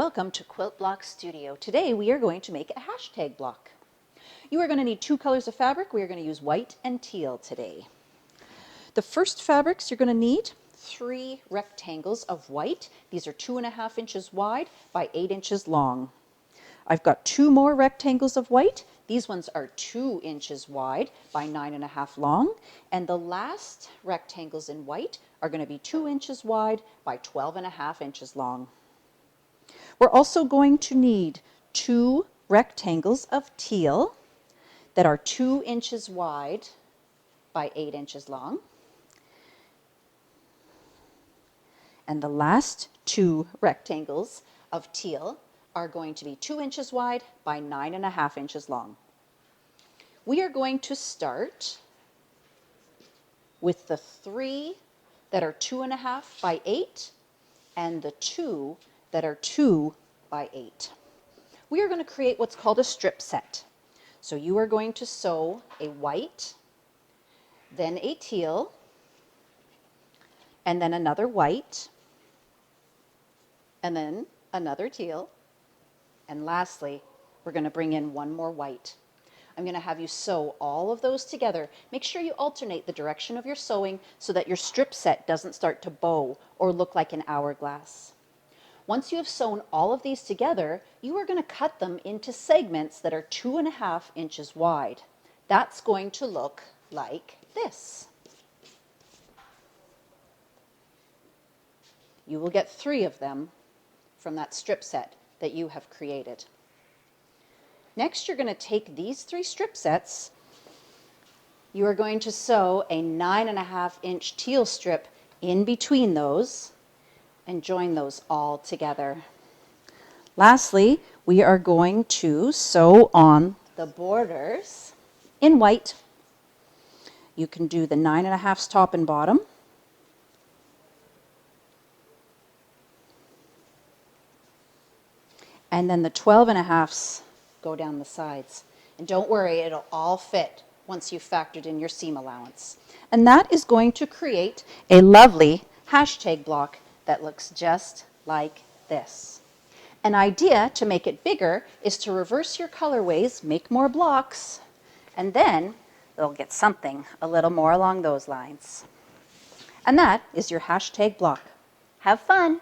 Welcome to Quilt Block Studio. Today we are going to make a hashtag block. You are going to need two colors of fabric. We are going to use white and teal today. The first fabrics you're going to need 3 rectangles of white. These are 2.5 inches wide by 8 inches long. I've got 2 more rectangles of white. These ones are 2 inches wide by 9.5 long. And the last rectangles in white are going to be 2 inches wide by 12.5 inches long. We're also going to need 2 rectangles of teal that are 2 inches wide by 8 inches long. And the last 2 rectangles of teal are going to be 2 inches wide by 9.5 inches long. We are going to start with the 3 that are 2.5 by 8 and the 2 that are 2 by 8. We are going to create what's called a strip set. So you are going to sew a white, then a teal, and then another white, and then another teal, and lastly, we're going to bring in one more white. I'm going to have you sew all of those together. Make sure you alternate the direction of your sewing so that your strip set doesn't start to bow or look like an hourglass. Once you have sewn all of these together, you are going to cut them into segments that are 2.5 inches wide. That's going to look like this. You will get 3 of them from that strip set that you have created. Next, you're going to take these 3 strip sets. You are going to sew a 9.5 inch teal strip in between those and join those all together. Lastly, we are going to sew on the borders in white. You can do the 9.5s top and bottom. And then the 12.5s go down the sides. And don't worry, it'll all fit once you've factored in your seam allowance. And that is going to create a lovely hashtag block that looks just like this. An idea to make it bigger is to reverse your colorways, make more blocks, and then they'll get something a little more along those lines. And that is your hashtag block. Have fun!